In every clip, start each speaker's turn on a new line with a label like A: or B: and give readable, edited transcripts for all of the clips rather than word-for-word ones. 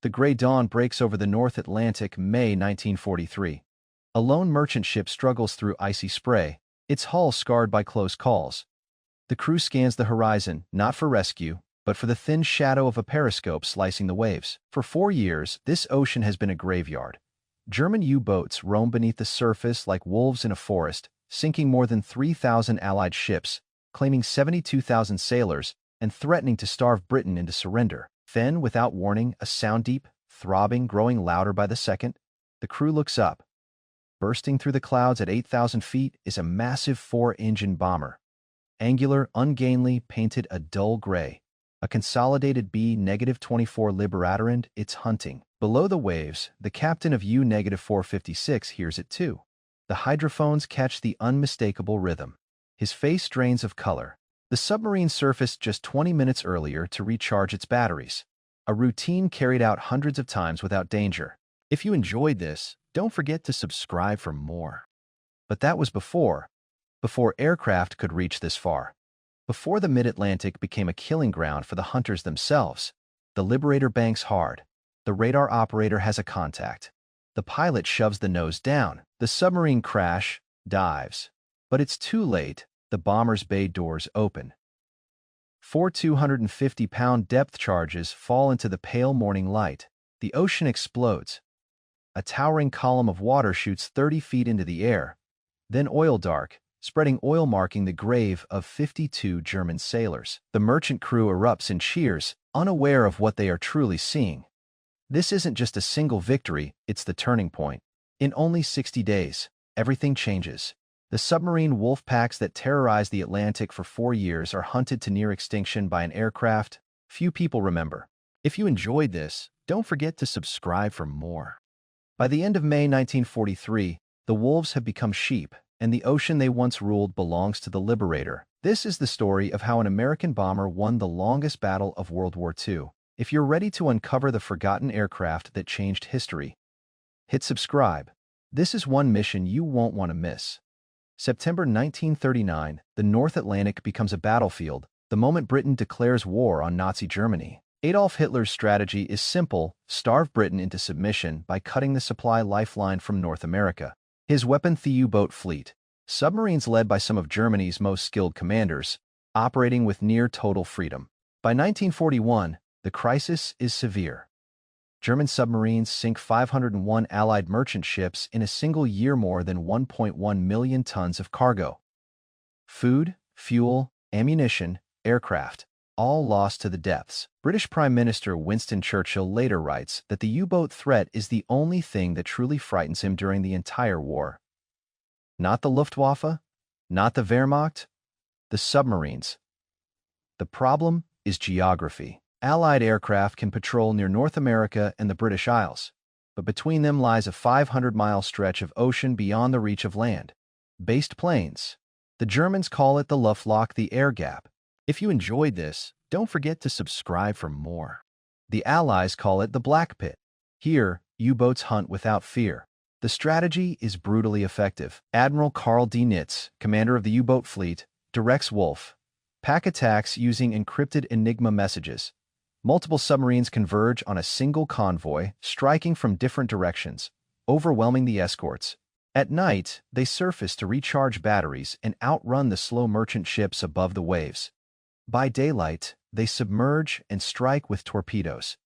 A: The gray dawn breaks over the North Atlantic, May 1943. A lone merchant ship struggles through icy spray, its hull scarred by close calls. The crew scans the horizon, not for rescue, but for the thin shadow of a periscope slicing the waves. For 4 years, this ocean has been a graveyard. German U-boats roam beneath the surface like wolves in a forest, sinking more than 3,000 Allied ships, claiming 72,000 sailors, and threatening to starve Britain into surrender. Then, without warning, a sound deep, throbbing, growing louder by the second. The crew looks up. Bursting through the clouds at 8,000 feet is a massive 4-engine bomber. Angular, ungainly, painted a dull gray. A Consolidated B-24 Liberator, and it's hunting. Below the waves, the captain of U-456 hears it too. The hydrophones catch the unmistakable rhythm. His face drains of color. The submarine surfaced just 20 minutes earlier to recharge its batteries. A routine carried out hundreds of times without danger. If you enjoyed this, don't forget to subscribe for more. But that was before aircraft could reach this far. Before the mid-Atlantic became a killing ground for the hunters themselves. The Liberator banks hard. The radar operator has a contact. The pilot shoves the nose down. The submarine dives. But it's too late. The bomber's bay doors open. 4 250-pound depth charges fall into the pale morning light. The ocean explodes. A towering column of water shoots 30 feet into the air. Then oil dark, spreading oil marking the grave of 52 German sailors. The merchant crew erupts in cheers, unaware of what they are truly seeing. This isn't just a single victory, it's the turning point. In only 60 days, everything changes. The submarine wolf packs that terrorized the Atlantic for 4 years are hunted to near extinction by an aircraft few people remember. If you enjoyed this, don't forget to subscribe for more. By the end of May 1943, the wolves have become sheep, and the ocean they once ruled belongs to the Liberator. This is the story of how an American bomber won the longest battle of World War II. If you're ready to uncover the forgotten aircraft that changed history, hit subscribe. This is one mission you won't want to miss. September 1939, the North Atlantic becomes a battlefield, the moment Britain declares war on Nazi Germany. Adolf Hitler's strategy is simple: starve Britain into submission by cutting the supply lifeline from North America. His weapon, the U-boat fleet, submarines led by some of Germany's most skilled commanders, operating with near-total freedom. By 1941, the crisis is severe. German submarines sink 501 Allied merchant ships in a single year, more than 1.1 million tons of cargo. Food, fuel, ammunition, aircraft, all lost to the depths. British Prime Minister Winston Churchill later writes that the U-boat threat is the only thing that truly frightens him during the entire war. Not the Luftwaffe, not the Wehrmacht, the submarines. The problem is geography. Allied aircraft can patrol near North America and the British Isles, but between them lies a 500-mile stretch of ocean beyond the reach of land-based planes. The Germans call it the Luftloch, the air gap. If you enjoyed this, don't forget to subscribe for more. The Allies call it the Black Pit. Here, U-boats hunt without fear. The strategy is brutally effective. Admiral Karl D. Nitz, commander of the U-boat fleet, directs wolf pack attacks using encrypted Enigma messages. Multiple submarines converge on a single convoy, striking from different directions, overwhelming the escorts. At night, they surface to recharge batteries and outrun the slow merchant ships above the waves. By daylight, they submerge and strike with torpedoes.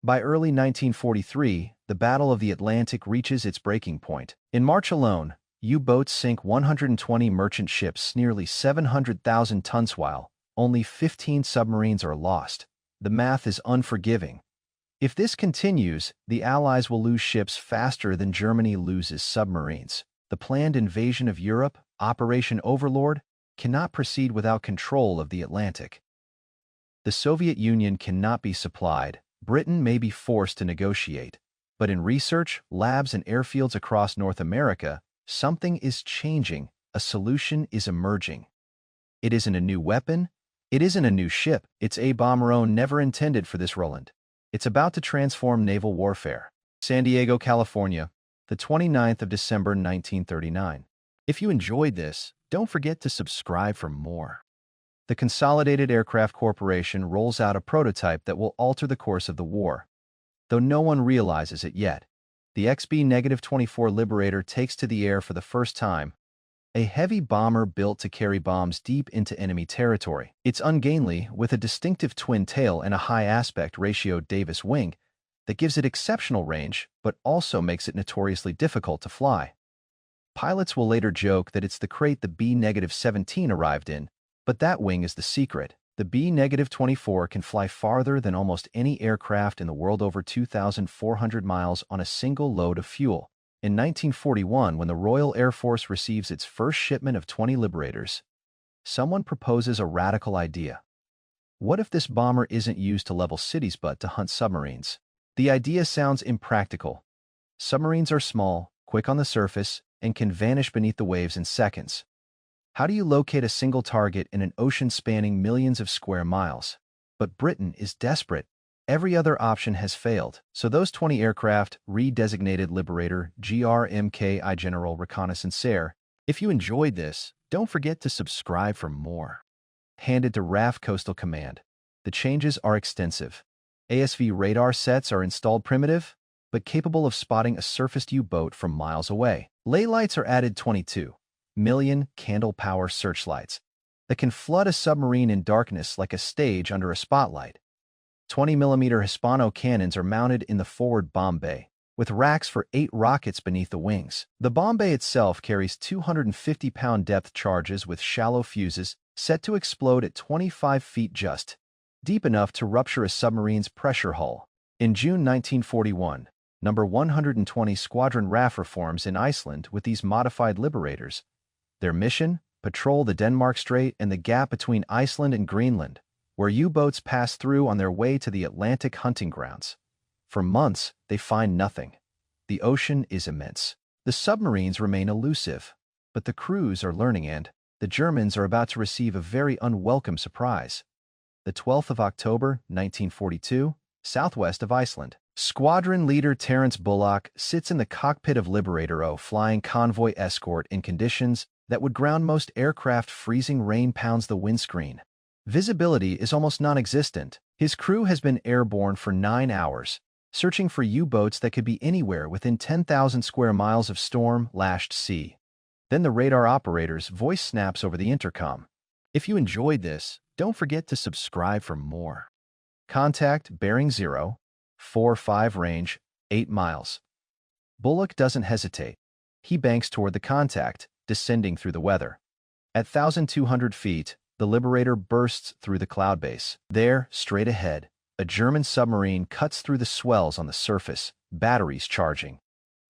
A: By early 1943, the Battle of the Atlantic reaches its breaking point. In March alone, U-boats sink 120 merchant ships, nearly 700,000 tons, while only 15 submarines are lost. The math is unforgiving. If this continues, the Allies will lose ships faster than Germany loses submarines. The planned invasion of Europe, Operation Overlord, cannot proceed without control of the Atlantic. The Soviet Union cannot be supplied. Britain may be forced to negotiate. But in research, labs, and airfields across North America, something is changing. A solution is emerging. It isn't a new weapon. It isn't a new ship. It's a bomber never intended for this Roland. It's about to transform naval warfare. San Diego, California, the 29th of December 1939. If you enjoyed this, don't forget to subscribe for more. The Consolidated Aircraft Corporation rolls out a prototype that will alter the course of the war. though no one realizes it yet. The XB-24 Liberator takes to the air for the first time, a heavy bomber built to carry bombs deep into enemy territory. It's ungainly, with a distinctive twin tail and a high aspect ratio Davis wing that gives it exceptional range, but also makes it notoriously difficult to fly. Pilots will later joke that it's the crate the B-17 arrived in, but that wing is the secret. The B-24 can fly farther than almost any aircraft in the world, over 2,400 miles on a single load of fuel. In 1941, when the Royal Air Force receives its first shipment of 20 Liberators, someone proposes a radical idea. What if this bomber isn't used to level cities but to hunt submarines? The idea sounds impractical. Submarines are small, quick on the surface, and can vanish beneath the waves in seconds. How do you locate a single target in an ocean spanning millions of square miles? But Britain is desperate. Every other option has failed, so those 20 aircraft, redesignated Liberator GRMKI General Reconnaissance Air. If you enjoyed this, don't forget to subscribe for more. Handed to RAF Coastal Command. The changes are extensive. ASV radar sets are installed, primitive, but capable of spotting a surfaced U-boat from miles away. Ley lights are added, 22 million candle power searchlights that can flood a submarine in darkness like a stage under a spotlight. 20mm Hispano cannons are mounted in the forward bomb bay, with racks for 8 rockets beneath the wings. The bomb bay itself carries 250-pound depth charges with shallow fuses set to explode at 25 feet, just deep enough to rupture a submarine's pressure hull. In June 1941, No. 120 Squadron RAF reforms in Iceland with these modified Liberators. Their mission? Patrol the Denmark Strait and the gap between Iceland and Greenland, where U-boats pass through on their way to the Atlantic hunting grounds. For months, they find nothing. The ocean is immense. The submarines remain elusive, but the crews are learning, and the Germans are about to receive a very unwelcome surprise. The 12th of October, 1942, southwest of Iceland. Squadron leader Terence Bullock sits in the cockpit of Liberator O, flying convoy escort in conditions that would ground most aircraft. Freezing rain pounds the windscreen. Visibility is almost non-existent. His crew has been airborne for 9 hours, searching for U-boats that could be anywhere within 10,000 square miles of storm-lashed sea. Then the radar operator's voice snaps over the intercom. If you enjoyed this, don't forget to subscribe for more. Contact bearing 045 range, 8 miles. Bullock doesn't hesitate. He banks toward the contact, descending through the weather. At 1,200 feet, the Liberator bursts through the cloud base. There, straight ahead, a German submarine cuts through the swells on the surface, batteries charging.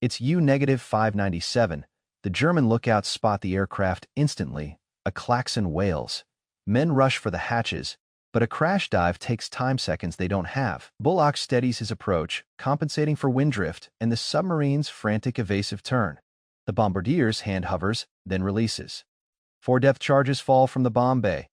A: It's U-597. The German lookouts spot the aircraft instantly. A klaxon wails. Men rush for the hatches, but a crash dive takes time, seconds they don't have. Bullock steadies his approach, compensating for wind drift and the submarine's frantic evasive turn. The bombardier's hand hovers, then releases. 4 depth charges fall from the bomb bay.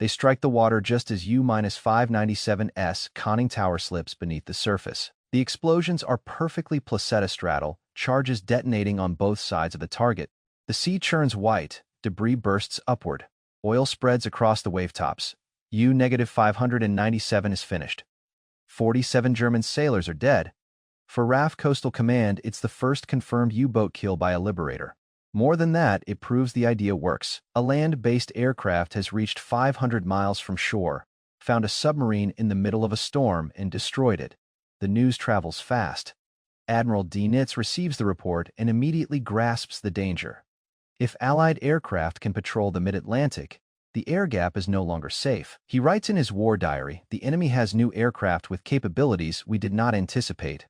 A: They strike the water just as U-597's conning tower slips beneath the surface. The explosions are perfectly placenta-straddle, charges detonating on both sides of the target. The sea churns white, debris bursts upward. Oil spreads across the wavetops. U-597 is finished. 47 German sailors are dead. For RAF Coastal Command, it's the first confirmed U-boat kill by a Liberator. More than that, it proves the idea works. A land-based aircraft has reached 500 miles from shore, found a submarine in the middle of a storm, and destroyed it. The news travels fast. Admiral D. Nitz receives the report and immediately grasps the danger. If Allied aircraft can patrol the mid-Atlantic, the air gap is no longer safe. He writes in his war diary, "The enemy has new aircraft with capabilities we did not anticipate.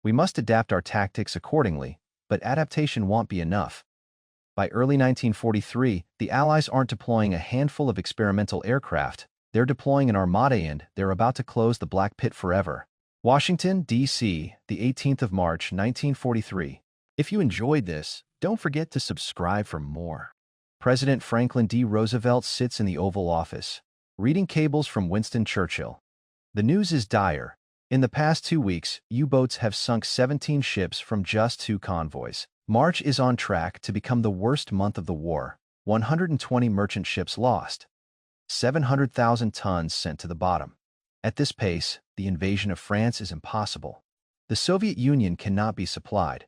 A: We must adapt our tactics accordingly, but adaptation won't be enough." By early 1943, the Allies aren't deploying a handful of experimental aircraft. They're deploying an armada, and they're about to close the Black Pit forever. Washington, D.C., the 18th of March, 1943. If you enjoyed this, don't forget to subscribe for more. President Franklin D. Roosevelt sits in the Oval Office, reading cables from Winston Churchill. The news is dire. In the past 2 weeks, U-boats have sunk 17 ships from just 2 convoys. March is on track to become the worst month of the war. 120 merchant ships lost. 700,000 tons sent to the bottom. At this pace, the invasion of France is impossible. The Soviet Union cannot be supplied.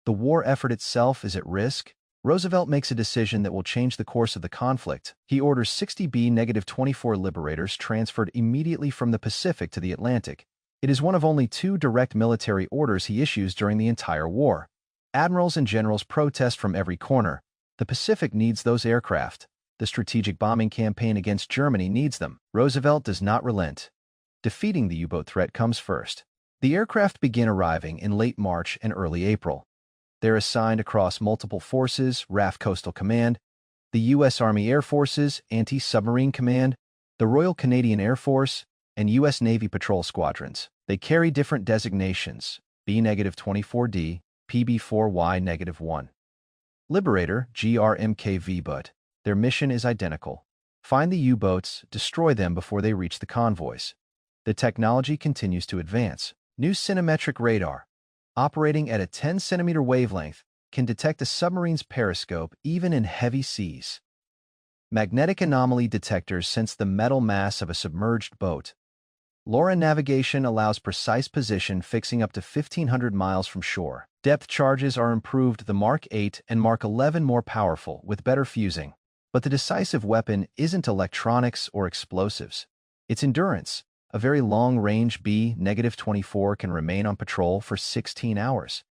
A: The war effort itself is at risk. Roosevelt makes a decision that will change the course of the conflict. He orders 60 B-24 Liberators transferred immediately from the Pacific to the Atlantic. It is one of only 2 direct military orders he issues during the entire war. Admirals and generals protest from every corner. The Pacific needs those aircraft. The strategic bombing campaign against Germany needs them. Roosevelt does not relent. Defeating the U-boat threat comes first. The aircraft begin arriving in late March and early April. They're assigned across multiple forces: RAF Coastal Command, the U.S. Army Air Forces Anti-Submarine Command, the Royal Canadian Air Force, and U.S. Navy patrol squadrons. They carry different designations: B-24D, PB-4Y-1. Liberator, GRMKV, but their mission is identical. Find the U-boats, destroy them before they reach the convoys. The technology continues to advance. New cinemetric radar, operating at a 10-centimeter wavelength, can detect a submarine's periscope even in heavy seas. Magnetic anomaly detectors sense the metal mass of a submerged boat. LoRa navigation allows precise position fixing up to 1,500 miles from shore. Depth charges are improved, the Mark 8 and Mark 11 more powerful, with better fusing. But the decisive weapon isn't electronics or explosives. It's endurance. A very long-range B-24 can remain on patrol for 16 hours.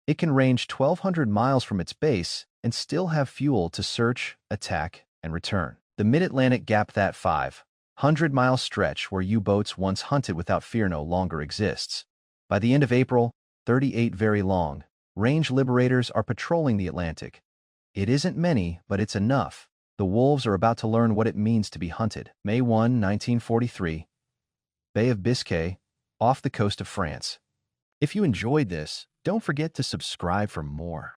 A: It can range 1,200 miles from its base and still have fuel to search, attack, and return. The Mid-Atlantic Gap, that 500-mile stretch where U-boats once hunted without fear, no longer exists. By the end of April, 38 very long-range Liberators are patrolling the Atlantic. It isn't many, but it's enough. The wolves are about to learn what it means to be hunted. May 1, 1943. Bay of Biscay, off the coast of France. If you enjoyed this, don't forget to subscribe for more.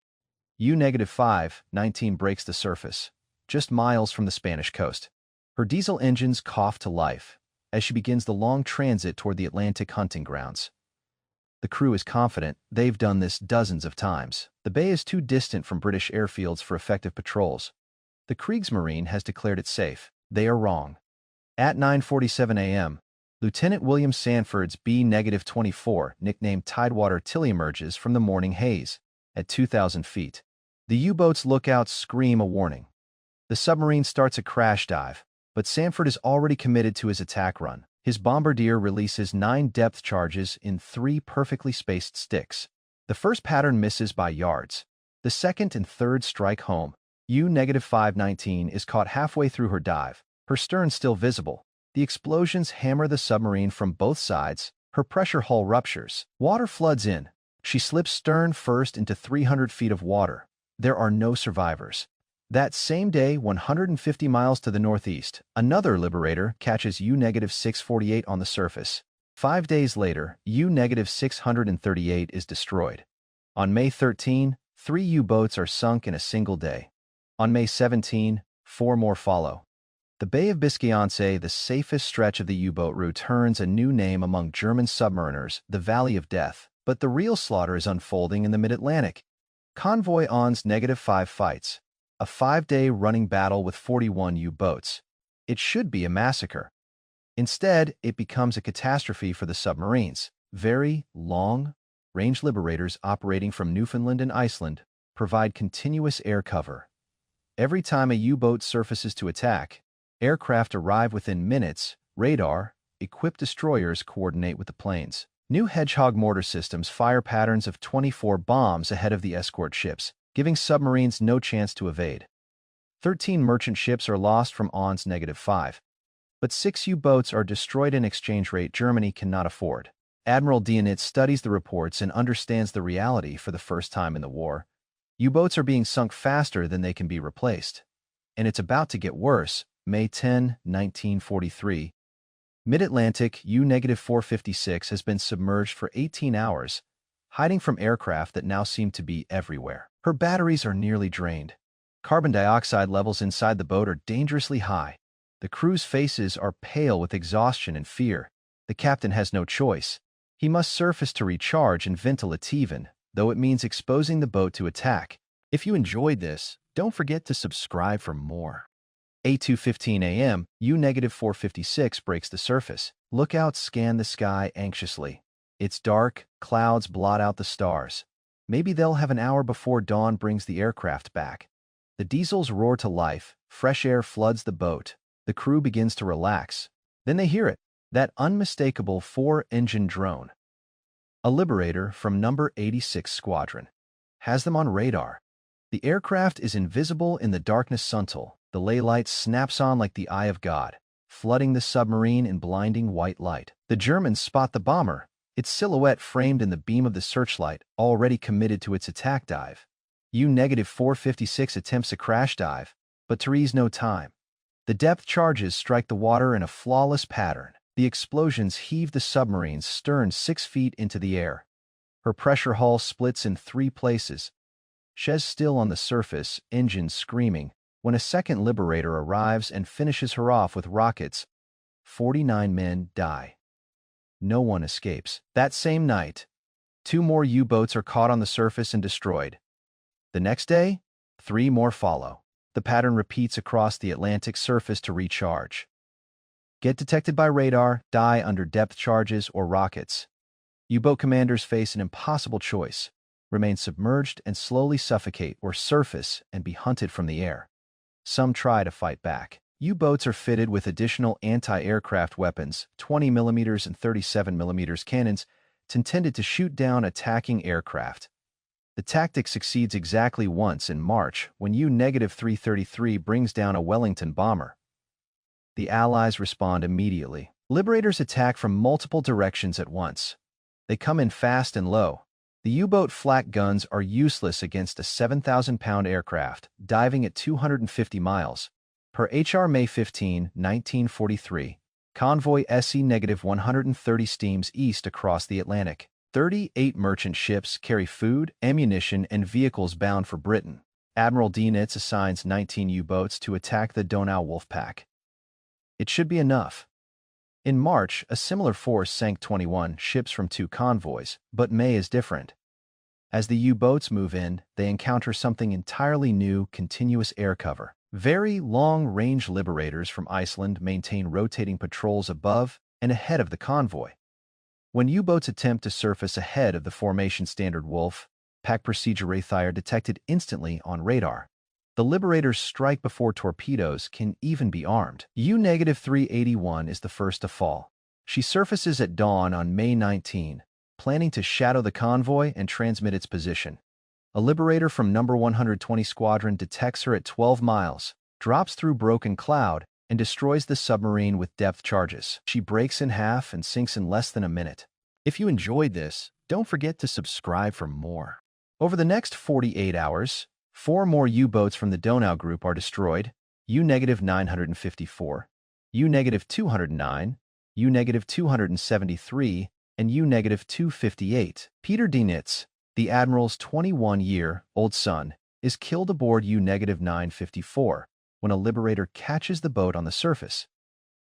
A: U-519 breaks the surface, just miles from the Spanish coast. Her diesel engines cough to life as she begins the long transit toward the Atlantic hunting grounds. The crew is confident. They've done this dozens of times. The bay is too distant from British airfields for effective patrols. The Kriegsmarine has declared it safe. They are wrong. At 9:47 a.m., Lieutenant William Sanford's B-24, nicknamed Tidewater Tilly, emerges from the morning haze. At 2,000 feet, the U-boat's lookouts scream a warning. The submarine starts a crash dive, but Sanford is already committed to his attack run. His bombardier releases 9 depth charges in 3 perfectly spaced sticks. The first pattern misses by yards. The second and third strike home. U-519 is caught halfway through her dive, her stern still visible. The explosions hammer the submarine from both sides. Her pressure hull ruptures. Water floods in. She slips stern first into 300 feet of water. There are no survivors. That same day, 150 miles to the northeast, another Liberator catches U-648 on the surface. 5 days later, U-638 is destroyed. On May 13, 3 U-boats are sunk in a single day. On May 17, 4 more follow. The Bay of Biscay, the safest stretch of the U-boat route, earns a new name among German submariners, the Valley of Death. But the real slaughter is unfolding in the Mid-Atlantic. Convoy ONS-5 fights. A 5-day running battle with 41 U-boats. It should be a massacre. Instead, it becomes a catastrophe for the submarines. Very long-range Liberators operating from Newfoundland and Iceland provide continuous air cover. Every time a U-boat surfaces to attack, aircraft arrive within minutes. Radar-equipped destroyers coordinate with the planes. New Hedgehog mortar systems fire patterns of 24 bombs ahead of the escort ships, giving submarines no chance to evade. 13 merchant ships are lost from ONS-5. But 6 U-boats are destroyed, an exchange rate Germany cannot afford. Admiral Dionitz studies the reports and understands the reality for the first time in the war. U-boats are being sunk faster than they can be replaced. And it's about to get worse. May 10, 1943. Mid-Atlantic U-456 has been submerged for 18 hours, hiding from aircraft that now seem to be everywhere. Her batteries are nearly drained. Carbon dioxide levels inside the boat are dangerously high. The crew's faces are pale with exhaustion and fear. The captain has no choice. He must surface to recharge and ventilate, even though it means exposing the boat to attack. If you enjoyed this, don't forget to subscribe for more. 8:15 a.m., U-456 breaks the surface. Lookouts scan the sky anxiously. It's dark, clouds blot out the stars. Maybe they'll have an hour before dawn brings the aircraft back. The diesels roar to life, fresh air floods the boat. The crew begins to relax. Then they hear it, that unmistakable four-engine drone. A Liberator from number 86 Squadron. Has them on radar. The aircraft is invisible in the darkness until the ley light snaps on like the eye of God, flooding the submarine in blinding white light. The Germans spot the bomber, its silhouette framed in the beam of the searchlight, already committed to its attack dive. U-456 attempts a crash dive, but Therese no time. The depth charges strike the water in a flawless pattern. The explosions heave the submarine's stern 6 feet into the air. Her pressure hull splits in 3 places. She's still on the surface, engines screaming, when a second Liberator arrives and finishes her off with rockets. 49 men die. No one escapes. That same night, 2 more U-boats are caught on the surface and destroyed. The next day, 3 more follow. The pattern repeats across the Atlantic surface to recharge. Get detected by radar, die under depth charges or rockets. U-boat commanders face an impossible choice: remain submerged and slowly suffocate, or surface and be hunted from the air. Some try to fight back. U-boats are fitted with additional anti-aircraft weapons, 20mm and 37mm cannons, intended to shoot down attacking aircraft. The tactic succeeds exactly once in March when U-333 brings down a Wellington bomber. The Allies respond immediately. Liberators attack from multiple directions at once. They come in fast and low. The U-boat flak guns are useless against a 7,000-pound aircraft, diving at 250 miles. Per H.R. May 15, 1943, convoy SE-130 steams east across the Atlantic. 38 merchant ships carry food, ammunition, and vehicles bound for Britain. Admiral Dienitz assigns 19 U-boats to attack the Donau Wolfpack. It should be enough. In March, a similar force sank 21 ships from 2 convoys, but May is different. As the U-boats move in, they encounter something entirely new: continuous air cover. Very long-range Liberators from Iceland maintain rotating patrols above and ahead of the convoy. When U-boats attempt to surface ahead of the formation standard Wolf pack procedure, they are detected instantly on radar. The Liberators strike before torpedoes can even be armed. U-381 is the first to fall. She surfaces at dawn on May 19, planning to shadow the convoy and transmit its position. A Liberator from number 120 Squadron detects her at 12 miles, drops through broken cloud, and destroys the submarine with depth charges. She breaks in half and sinks in less than a minute. If you enjoyed this, don't forget to subscribe for more. Over the next 48 hours, 4 more U-boats from the Donau Group are destroyed: U-954, U-209, U-273, and U-258. Peter Dienitz, the Admiral's 21-year-old son, is killed aboard U-954 when a Liberator catches the boat on the surface.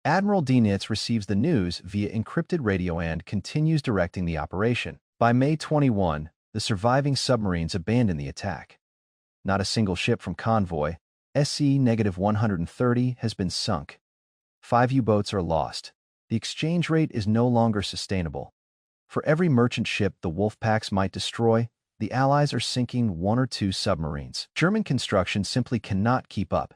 A: Admiral Dienitz receives the news via encrypted radio and continues directing the operation. By May 21, the surviving submarines abandon the attack. Not a single ship from convoy SE-130 has been sunk. 5 U-boats are lost. The exchange rate is no longer sustainable. For every merchant ship the Wolfpacks might destroy, the Allies are sinking 1 or 2 submarines. German construction simply cannot keep up.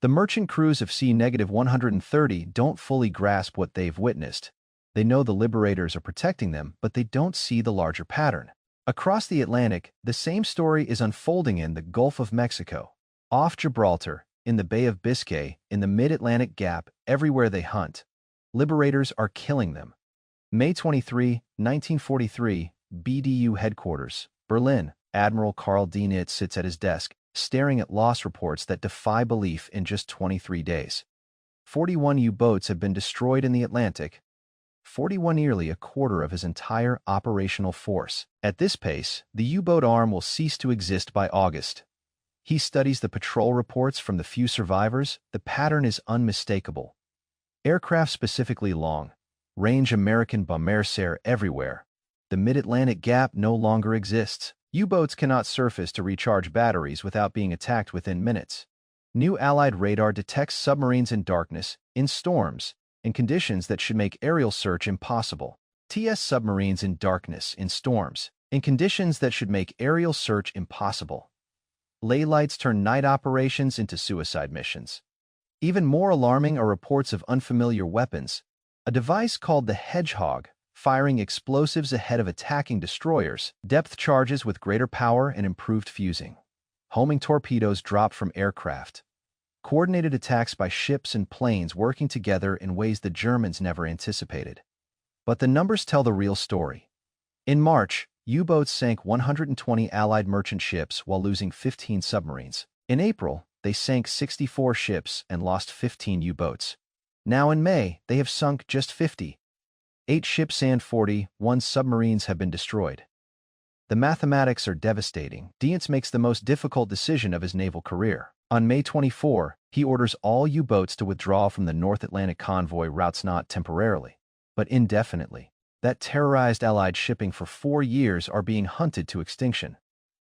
A: The merchant crews of C-130 don't fully grasp what they've witnessed. They know the Liberators are protecting them, but they don't see the larger pattern. Across the Atlantic, the same story is unfolding in the Gulf of Mexico, off Gibraltar, in the Bay of Biscay, in the mid-Atlantic Gap. Everywhere they hunt, Liberators are killing them. May 23, 1943, BDU headquarters, Berlin. Admiral Karl Dienitz sits at his desk, staring at loss reports that defy belief. In just 23 days, 41 U-boats have been destroyed in the Atlantic. 41, nearly a quarter of his entire operational force. At this pace, the U-boat arm will cease to exist by August. He studies the patrol reports from the few survivors. The pattern is unmistakable. Aircraft specifically long-range American bombers everywhere. The mid-Atlantic Gap no longer exists. U-boats cannot surface to recharge batteries without being attacked within minutes. New Allied radar detects submarines in darkness, in storms, in conditions that should make aerial search impossible. TS submarines in darkness, in storms, in conditions that should make aerial search impossible. Ley lights turn night operations into suicide missions. Even more alarming are reports of unfamiliar weapons, a device called the Hedgehog, firing explosives ahead of attacking destroyers, depth charges with greater power and improved fusing, homing torpedoes dropped from aircraft, coordinated attacks by ships and planes working together in ways the Germans never anticipated. But the numbers tell the real story. In March, U-boats sank 120 Allied merchant ships while losing 15 submarines. In April, they sank 64 ships and lost 15 U-boats. Now in May, they have sunk just 50. 8 ships and 41 submarines have been destroyed. The mathematics are devastating. Dienz makes the most difficult decision of his naval career. On May 24, he orders all U-boats to withdraw from the North Atlantic convoy routes not temporarily, but indefinitely. That terrorized Allied shipping for 4 years are being hunted to extinction.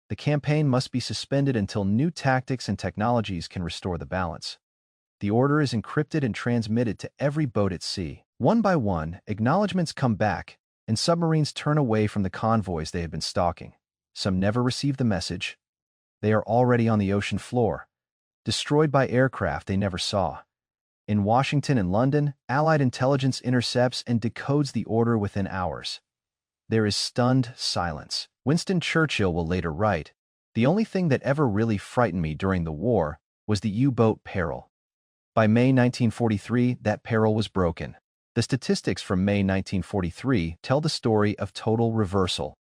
A: The campaign must be suspended until new tactics and technologies can restore the balance. The order is encrypted and transmitted to every boat at sea. One by one, acknowledgments come back, and submarines turn away from the convoys they had been stalking. Some never receive the message. They are already on the ocean floor, destroyed by aircraft they never saw. In Washington and London, Allied intelligence intercepts and decodes the order within hours. There is stunned silence. Winston Churchill will later write, "The only thing that ever really frightened me during the war was the U-boat peril." By May 1943, that peril was broken. The statistics from May 1943 tell the story of total reversal.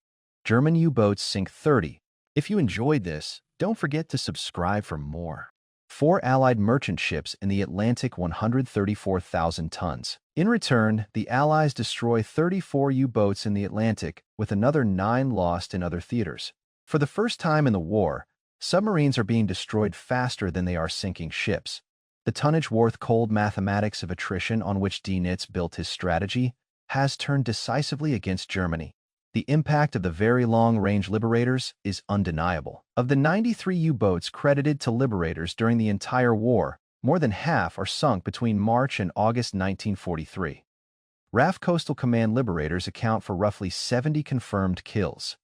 A: German U-boats sink 30. If you enjoyed this, don't forget to subscribe for more. 4 Allied merchant ships in the Atlantic, 134,000 tons. In return, the Allies destroy 34 U-boats in the Atlantic, with another 9 lost in other theaters. For the first time in the war, submarines are being destroyed faster than they are sinking ships. The tonnage-worth cold mathematics of attrition on which Dienz built his strategy has turned decisively against Germany. The impact of the very long-range Liberators is undeniable. Of the 93 U-boats credited to Liberators during the entire war, more than half are sunk between March and August 1943. RAF Coastal Command Liberators account for roughly 70 confirmed kills.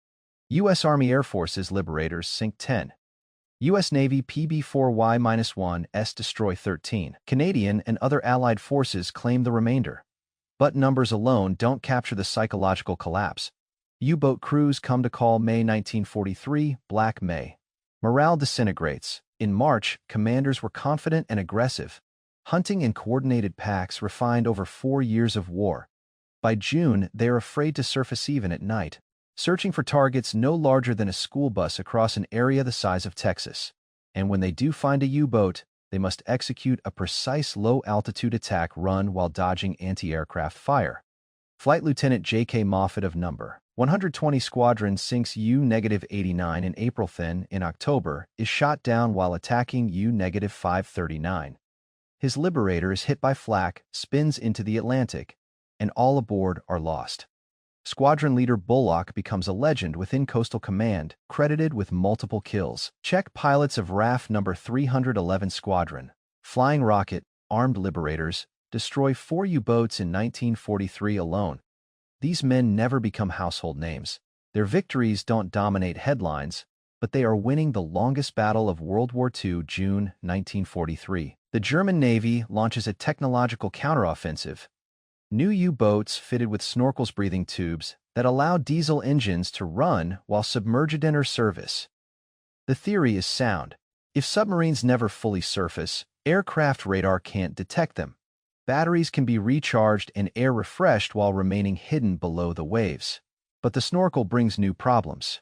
A: U.S. Army Air Force's Liberators sink 10. U.S. Navy PB-4Y-1s destroy 13. Canadian and other Allied forces claim the remainder. But numbers alone don't capture the psychological collapse. U-boat crews come to call May 1943 Black May. Morale disintegrates. In March, commanders were confident and aggressive, hunting in coordinated packs refined over 4 years of war. By June, they are afraid to surface even at night, searching for targets no larger than a school bus across an area the size of Texas. And when they do find a U-boat, they must execute a precise low-altitude attack run while dodging anti-aircraft fire. Flight Lieutenant J.K. Moffett of No. 120 Squadron sinks U-89 in April. Then, in October, is shot down while attacking U-539. His Liberator is hit by flak, spins into the Atlantic, and all aboard are lost. Squadron leader Bullock becomes a legend within Coastal Command, credited with multiple kills. Czech pilots of RAF No. 311 Squadron, Flying Rocket, armed Liberators, destroy 4 U-boats in 1943 alone. These men never become household names. Their victories don't dominate headlines, but they are winning the longest battle of World War II, June 1943. The German Navy launches a technological counteroffensive. New U-boats fitted with snorkels breathing tubes that allow diesel engines to run while submerged enter service. The theory is sound. If submarines never fully surface, aircraft radar can't detect them. Batteries can be recharged and air refreshed while remaining hidden below the waves. But the snorkel brings new problems.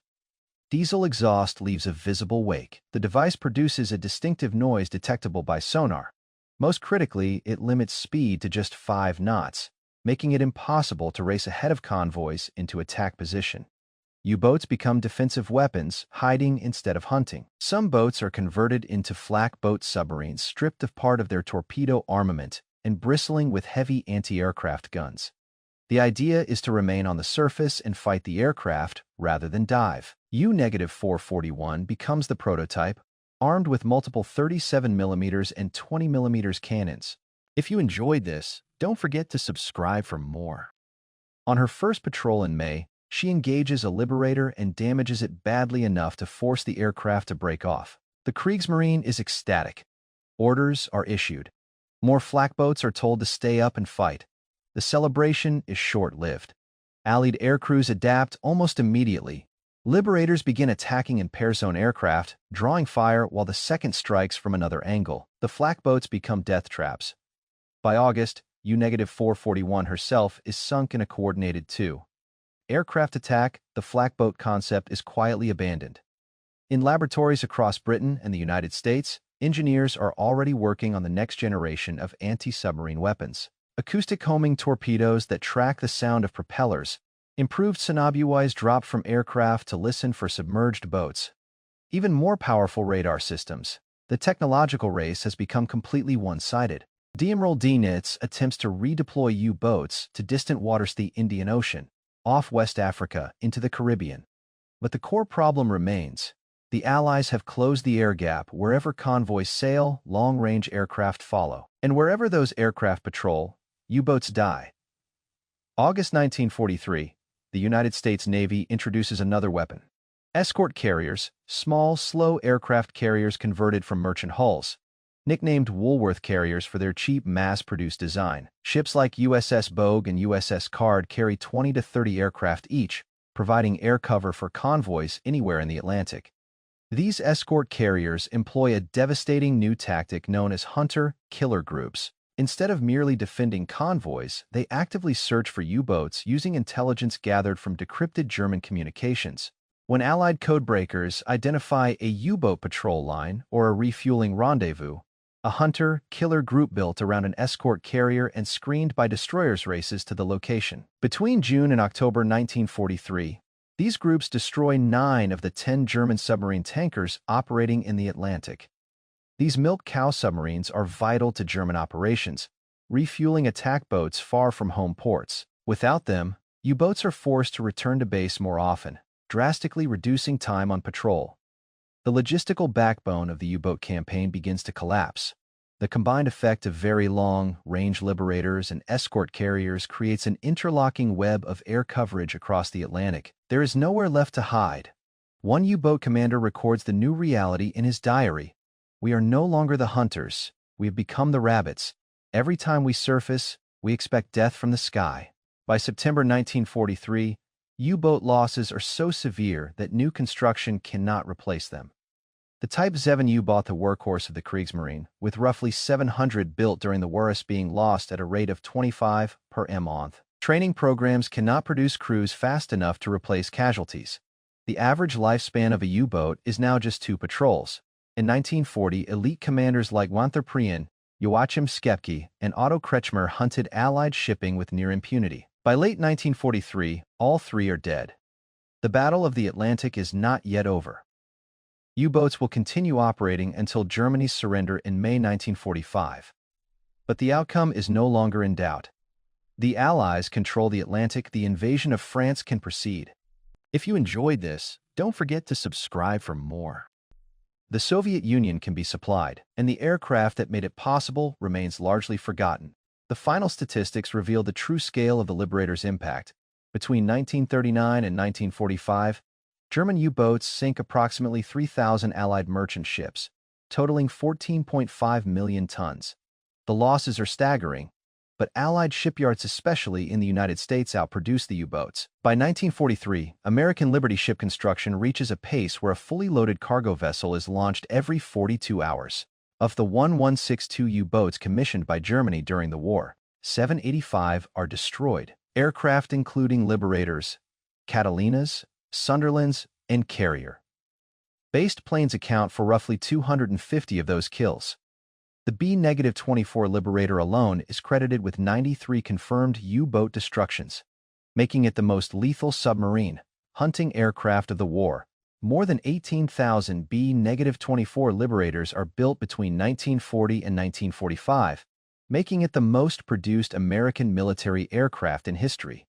A: Diesel exhaust leaves a visible wake. The device produces a distinctive noise detectable by sonar. Most critically, it limits speed to just 5 knots, making it impossible to race ahead of convoys into attack position. U-boats become defensive weapons, hiding instead of hunting. Some boats are converted into flak boat submarines stripped of part of their torpedo armament and bristling with heavy anti-aircraft guns. The idea is to remain on the surface and fight the aircraft rather than dive. U-441 becomes the prototype, armed with multiple 37mm and 20mm cannons. If you enjoyed this, don't forget to subscribe for more. On her first patrol in May, she engages a Liberator and damages it badly enough to force the aircraft to break off. The Kriegsmarine is ecstatic. Orders are issued. More flak boats are told to stay up and fight. The celebration is short-lived. Allied aircrews adapt almost immediately. Liberators begin attacking in pair-zone aircraft, drawing fire while the second strikes from another angle. The flak boats become death traps. By August, U-441 herself is sunk in a coordinated 2 aircraft attack. The flak boat concept is quietly abandoned. In laboratories across Britain and the United States, engineers are already working on the next generation of anti-submarine weapons. Acoustic homing torpedoes that track the sound of propellers, improved sonobuoys dropped from aircraft to listen for submerged boats. Even more powerful radar systems. The technological race has become completely one-sided. Admiral D-Nitz attempts to redeploy U-boats to distant waters, the Indian Ocean, off West Africa, into the Caribbean. But the core problem remains. The Allies have closed the air gap wherever convoys sail, long-range aircraft follow. And wherever those aircraft patrol, U-boats die. August 1943, the United States Navy introduces another weapon. Escort carriers, small, slow aircraft carriers converted from merchant hulls, nicknamed Woolworth carriers for their cheap, mass-produced design. Ships like USS Bogue and USS Card carry 20 to 30 aircraft each, providing air cover for convoys anywhere in the Atlantic. These escort carriers employ a devastating new tactic known as hunter-killer groups. Instead of merely defending convoys, they actively search for U-boats using intelligence gathered from decrypted German communications. When Allied codebreakers identify a U-boat patrol line or a refueling rendezvous, a hunter-killer group built around an escort carrier and screened by destroyers races to the location. Between June and October 1943, these groups destroy 9 of the 10 German submarine tankers operating in the Atlantic. These milk cow submarines are vital to German operations, refueling attack boats far from home ports. Without them, U-boats are forced to return to base more often, drastically reducing time on patrol. The logistical backbone of the U-boat campaign begins to collapse. The combined effect of very long-range liberators and escort carriers creates an interlocking web of air coverage across the Atlantic. There is nowhere left to hide. One U-boat commander records the new reality in his diary. "We are no longer the hunters. We have become the rabbits. Every time we surface, we expect death from the sky." By September 1943, U-boat losses are so severe that new construction cannot replace them. The Type 7 U-boat, the workhorse of the Kriegsmarine, with roughly 700 built during the war, is being lost at a rate of 25 per month. Training programs cannot produce crews fast enough to replace casualties. The average lifespan of a U-boat is now just 2 patrols. In 1940, elite commanders like Walter Prien, Joachim Schepke, and Otto Kretschmer hunted Allied shipping with near impunity. By late 1943, all 3 are dead. The Battle of the Atlantic is not yet over. U-boats will continue operating until Germany's surrender in May 1945. But the outcome is no longer in doubt. The Allies control the Atlantic. The invasion of France can proceed. If you enjoyed this, don't forget to subscribe for more. The Soviet Union can be supplied, and the aircraft that made it possible remains largely forgotten. The final statistics reveal the true scale of the Liberator's impact. Between 1939 and 1945, German U-boats sink approximately 3,000 Allied merchant ships, totaling 14.5 million tons. The losses are staggering, but Allied shipyards, especially in the United States, outproduce the U-boats. By 1943, American Liberty ship construction reaches a pace where a fully loaded cargo vessel is launched every 42 hours. Of the 1162 U-boats commissioned by Germany during the war, 785 are destroyed. Aircraft including Liberators, Catalinas, Sunderlands, and Carrier. Based planes account for roughly 250 of those kills. The B-24 Liberator alone is credited with 93 confirmed U-boat destructions, making it the most lethal submarine hunting aircraft of the war. More than 18,000 B-24 Liberators are built between 1940 and 1945, making it the most produced American military aircraft in history.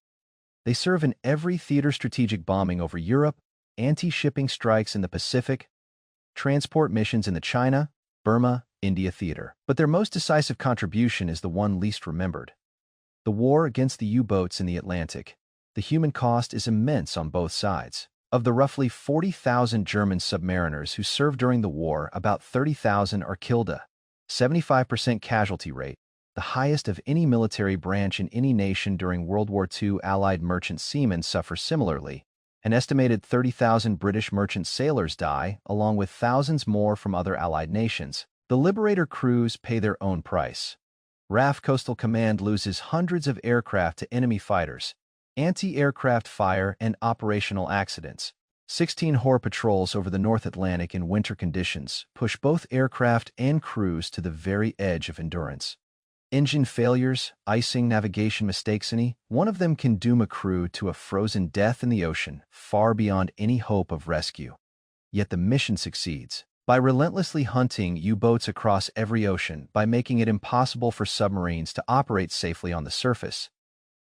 A: They serve in every theater: strategic bombing over Europe, anti-shipping strikes in the Pacific, transport missions in the China, Burma, India theater. But their most decisive contribution is the one least remembered: the war against the U-boats in the Atlantic. The human cost is immense on both sides. Of the roughly 40,000 German submariners who served during the war, about 30,000 are killed, a 75% casualty rate, the highest of any military branch in any nation during World War II. Allied merchant seamen suffer similarly. An estimated 30,000 British merchant sailors die, along with thousands more from other Allied nations. The Liberator crews pay their own price. RAF Coastal Command loses hundreds of aircraft to enemy fighters, anti-aircraft fire, and operational accidents. 16 HOR patrols over the North Atlantic in winter conditions push both aircraft and crews to the very edge of endurance. Engine failures, icing, navigation mistakes, one of them can doom a crew to a frozen death in the ocean, far beyond any hope of rescue. Yet the mission succeeds. By relentlessly hunting U-boats across every ocean, by making it impossible for submarines to operate safely on the surface,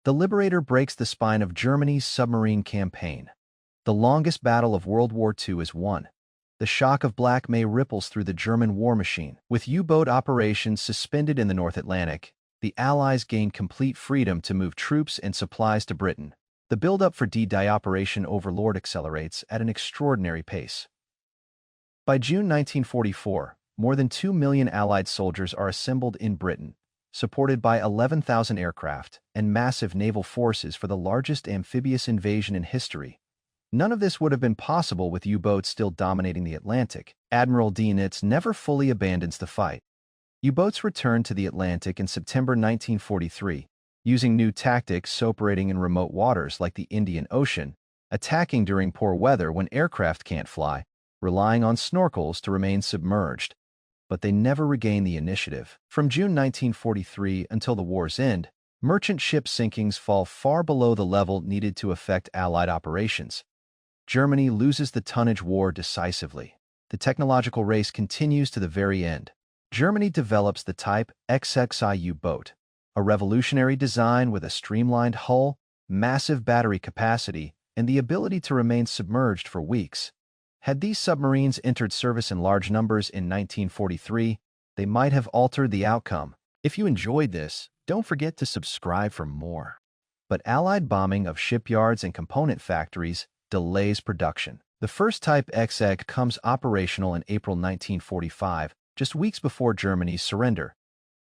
A: the Liberator breaks the spine of Germany's submarine campaign. The longest battle of World War II is won. The shock of Black May ripples through the German war machine. With U-boat operations suspended in the North Atlantic, the Allies gained complete freedom to move troops and supplies to Britain. The build-up for D-Day Operation Overlord accelerates at an extraordinary pace. By June 1944, more than 2 million Allied soldiers are assembled in Britain, supported by 11,000 aircraft and massive naval forces for the largest amphibious invasion in history. None of this would have been possible with U-boats still dominating the Atlantic. Admiral Dienitz never fully abandons the fight. U-boats returned to the Atlantic in September 1943, using new tactics, operating in remote waters like the Indian Ocean, attacking during poor weather when aircraft can't fly, relying on snorkels to remain submerged. But they never regain the initiative. From June 1943 until the war's end, merchant ship sinkings fall far below the level needed to affect Allied operations. Germany loses the tonnage war decisively. The technological race continues to the very end. Germany develops the Type XXI U-boat, a revolutionary design with a streamlined hull, massive battery capacity, and the ability to remain submerged for weeks. Had these submarines entered service in large numbers in 1943, they might have altered the outcome. If you enjoyed this, don't forget to subscribe for more. But Allied bombing of shipyards and component factories delays production. The first Type XX comes operational in April 1945, just weeks before Germany's surrender.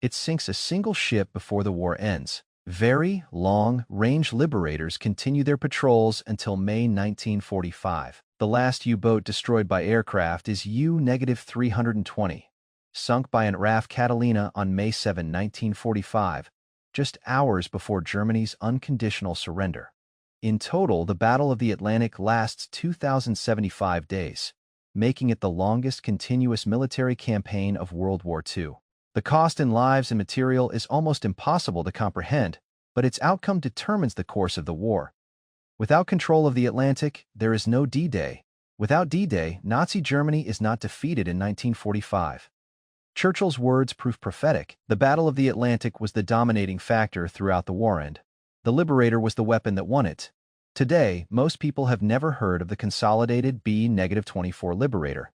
A: It sinks a single ship before the war ends. Very long-range Liberators continue their patrols until May 1945. The last U-boat destroyed by aircraft is U-320, sunk by an RAF Catalina on May 7, 1945, just hours before Germany's unconditional surrender. In total, the Battle of the Atlantic lasts 2,075 days, making it the longest continuous military campaign of World War II. The cost in lives and material is almost impossible to comprehend, but its outcome determines the course of the war. Without control of the Atlantic, there is no D-Day. Without D-Day, Nazi Germany is not defeated in 1945. Churchill's words prove prophetic. The Battle of the Atlantic was the dominating factor throughout the war, and the Liberator was the weapon that won it. Today, most people have never heard of the Consolidated B-24 Liberator.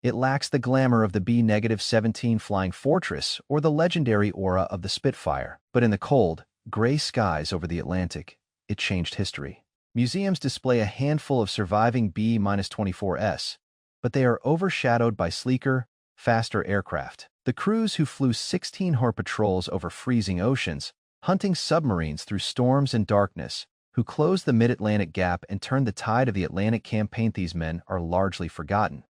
A: It lacks the glamour of the B-17 Flying Fortress or the legendary aura of the Spitfire. But in the cold, gray skies over the Atlantic, it changed history. Museums display a handful of surviving B-24s, but they are overshadowed by sleeker, faster aircraft. The crews who flew 16 HOR patrols over freezing oceans, hunting submarines through storms and darkness, who closed the mid-Atlantic gap and turned the tide of the Atlantic campaign, these men are largely forgotten.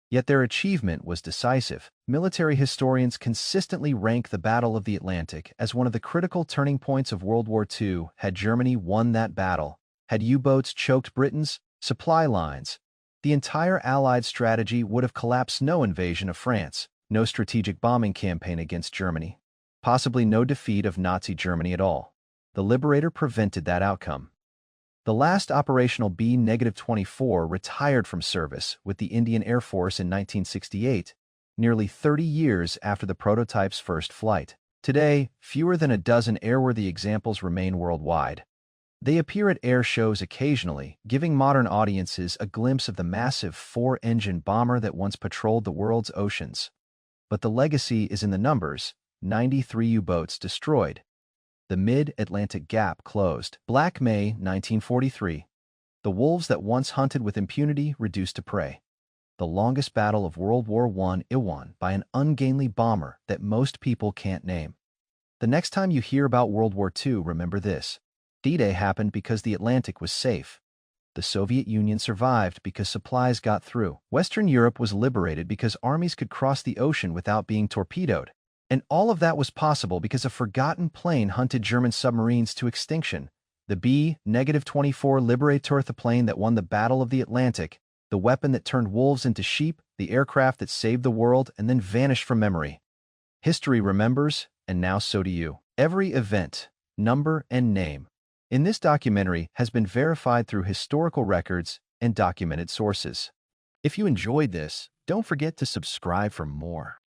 A: Yet their achievement was decisive. Military historians consistently rank the Battle of the Atlantic as one of the critical turning points of World War II. Had Germany won that battle, had U-boats choked Britain's supply lines, the entire Allied strategy would have collapsed. No invasion of France, no strategic bombing campaign against Germany, possibly no defeat of Nazi Germany at all. The Liberator prevented that outcome. The last operational B-24 retired from service with the Indian Air Force in 1968, nearly 30 years after the prototype's first flight. Today, fewer than a dozen airworthy examples remain worldwide. They appear at air shows occasionally, giving modern audiences a glimpse of the massive four-engine bomber that once patrolled the world's oceans. But the legacy is in the numbers: 93 U-boats destroyed. The Mid-Atlantic Gap closed. Black May 1943. The wolves that once hunted with impunity reduced to prey. The longest battle of World War I won by an ungainly bomber that most people can't name. The next time you hear about World War II, remember this. D-Day happened because the Atlantic was safe. The Soviet Union survived because supplies got through. Western Europe was liberated because armies could cross the ocean without being torpedoed. And all of that was possible because a forgotten plane hunted German submarines to extinction. The B-24 Liberator, the plane that won the Battle of the Atlantic, the weapon that turned wolves into sheep, the aircraft that saved the world and then vanished from memory. History remembers, and now so do you. Every event, number, and name in this documentary has been verified through historical records and documented sources. If you enjoyed this, don't forget to subscribe for more.